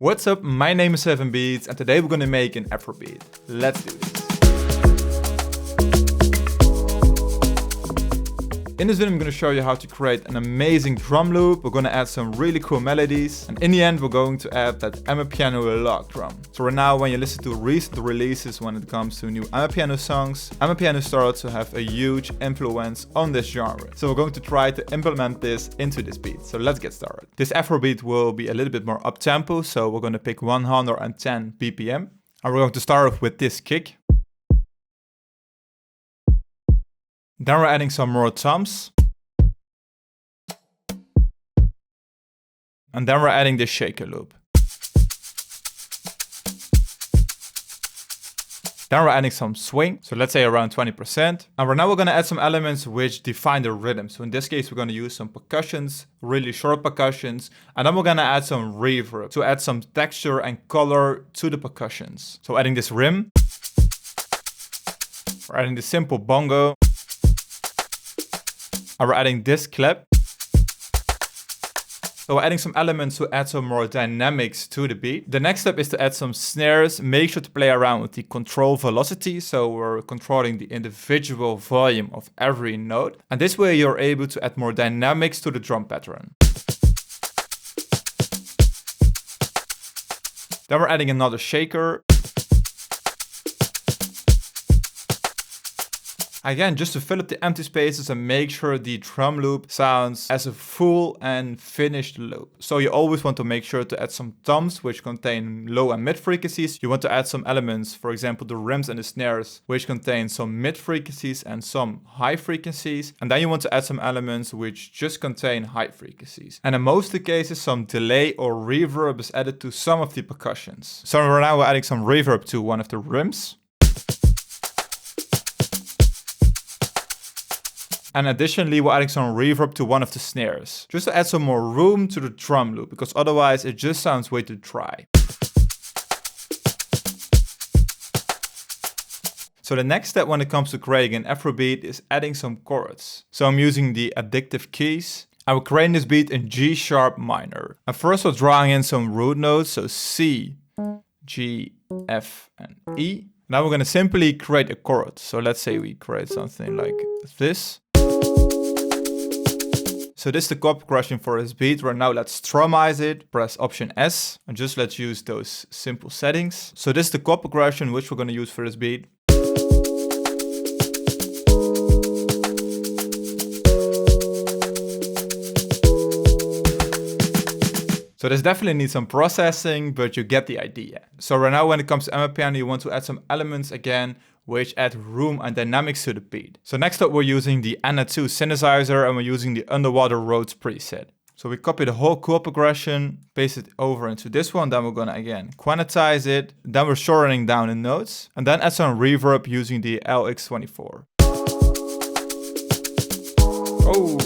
What's up, my name is Afrobeats and today we're gonna make an Afrobeat. Let's do this. In this video I'm gonna show you how to create an amazing drum loop. We're gonna add some really cool melodies and in the end we're going to add that Amapiano log drum. So right now when you listen to recent releases when it comes to new Amapiano songs, Amapiano starts to have a huge influence on this genre. So we're going to try to implement this into this beat. So let's get started. This Afrobeat will be a little bit more up-tempo, so we're gonna pick 110 BPM. And we're going to start off with this kick. Then we're adding some more toms. And then we're adding this shaker loop. Then we're adding some swing, so let's say around 20%. And now we're gonna add some elements which define the rhythm. So in this case, we're gonna use some percussions, really short percussions. And then we're gonna add some reverb to add some texture and color to the percussions. So adding this rim. We're adding this simple bongo. And we're adding this clap. So we're adding some elements to add some more dynamics to the beat. The next step is to add some snares. Make sure to play around with the control velocity. So we're controlling the individual volume of every note. And this way you're able to add more dynamics to the drum pattern. Then we're adding another shaker. Again, just to fill up the empty spaces and make sure the drum loop sounds as a full and finished loop. So you always want to make sure to add some toms which contain low and mid frequencies. You want to add some elements, for example, the rims and the snares, which contain some mid frequencies and some high frequencies. And then you want to add some elements which just contain high frequencies. And in most of the cases, some delay or reverb is added to some of the percussions. So right now we're adding some reverb to one of the rims. And additionally, we're adding some reverb to one of the snares, just to add some more room to the drum loop, because otherwise it just sounds way too dry. So the next step when it comes to creating an Afrobeat is adding some chords. So I'm using the addictive keys. I will create this beat in G sharp minor. And first we're drawing in some root notes, so C, G, F, and E. Now we're going to simply create a chord. So let's say we create something like this. So this is the chord progression for this beat. Right now let's strumize it, press Option S, and just let's use those simple settings. So this is the chord progression which we're going to use for this beat. So this definitely needs some processing, but you get the idea. So right now when it comes to Amapiano, you want to add some elements again, which add room and dynamics to the beat. So next up we're using the Anna 2 synthesizer and we're using the Underwater Roads preset. So we copy the whole chord progression, paste it over into this one, then we're gonna again quantize it, then we're shortening down the notes, and then add some reverb using the LX24. Oh!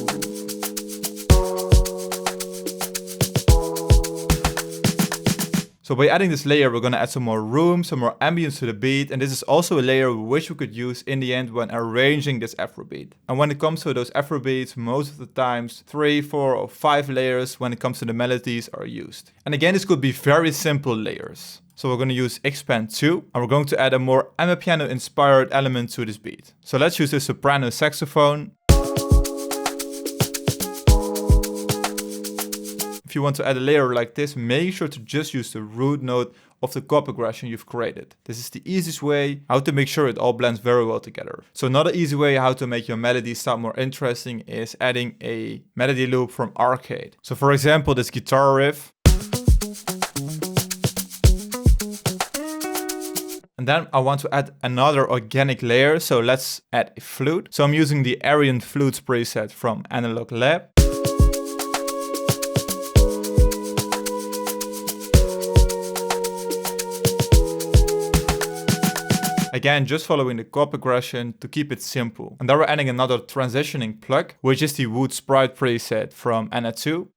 So by adding this layer, we're going to add some more room, some more ambience to the beat. And this is also a layer which we could use in the end when arranging this Afrobeat. And when it comes to those Afrobeats, most of the times 3, 4, or 5 layers when it comes to the melodies are used. And again, this could be very simple layers. So we're going to use Expand 2 and we're going to add a more Amapiano inspired element to this beat. So let's use the soprano saxophone. If you want to add a layer like this, make sure to just use the root note of the chord progression you've created. This is the easiest way how to make sure it all blends very well together. So another easy way how to make your melody sound more interesting is adding a melody loop from Arcade. So for example, this guitar riff. And then I want to add another organic layer. So let's add a flute. So I'm using the Arian Flutes preset from Analog Lab. Again, just following the chord progression to keep it simple. And then we're adding another transitioning plug, which is the Wood Sprite preset from Anna 2.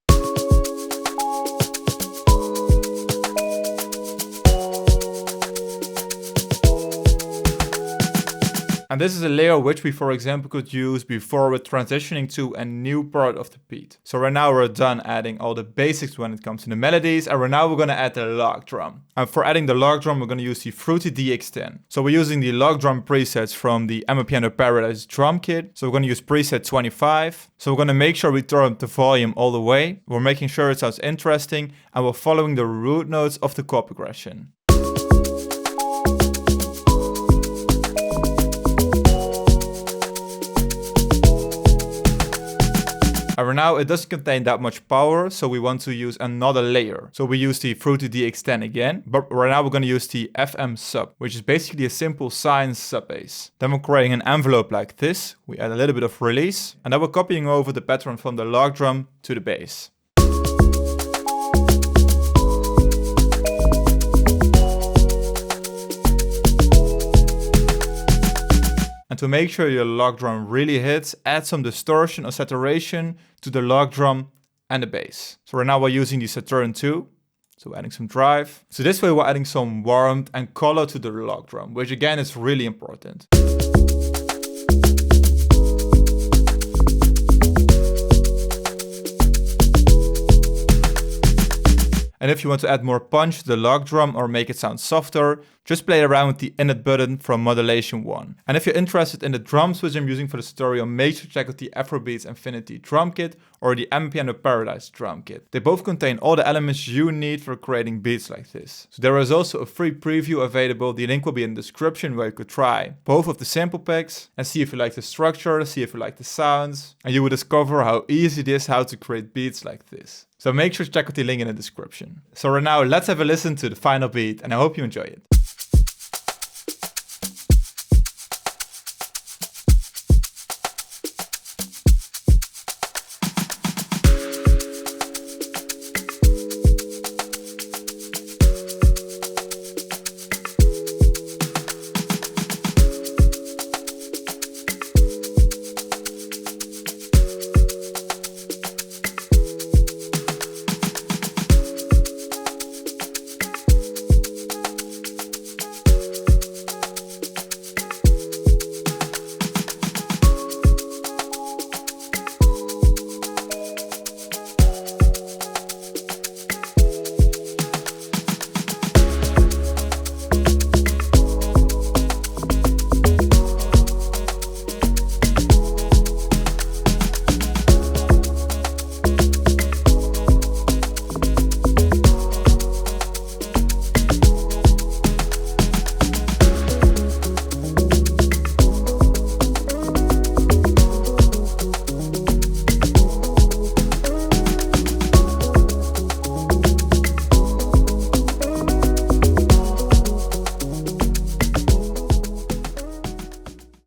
And And this is a layer which we, for example, could use before we're transitioning to a new part of the beat. So right now we're done adding all the basics when it comes to the melodies, and now we're gonna add the log drum. And for adding the log drum, we're gonna use the Fruity DX10. So we're using the log drum presets from the Amapiano Paradise drum kit. So we're gonna use preset 25. So we're gonna make sure we turn up the volume all the way. We're making sure it sounds interesting, and we're following the root notes of the chord progression. And right now it doesn't contain that much power, so we want to use another layer. So we use the Fruity DX10 again, but right now we're going to use the FM sub, which is basically a simple sine sub bass. Then we're creating an envelope like this. We add a little bit of release, and then we're copying over the pattern from the log drum to the bass. And to make sure your log drum really hits, add some distortion or saturation to the log drum and the bass. So right now we're using the Saturn 2, so adding some drive. So this way we're adding some warmth and color to the log drum, which again is really important. And if you want to add more punch to the log drum or make it sound softer, just play around with the init button from Modulation 1. And if you're interested in the drums which I'm using for the tutorial, make sure to check out the Afrobeats Infinity drum kit or the Amapiano Paradise drum kit. They both contain all the elements you need for creating beats like this. So there is also a free preview available. The link will be in the description where you could try both of the sample packs and see if you like the structure, see if you like the sounds, and you will discover how easy it is how to create beats like this. So make sure to check out the link in the description. So right now let's have a listen to the final beat, and I hope you enjoy it.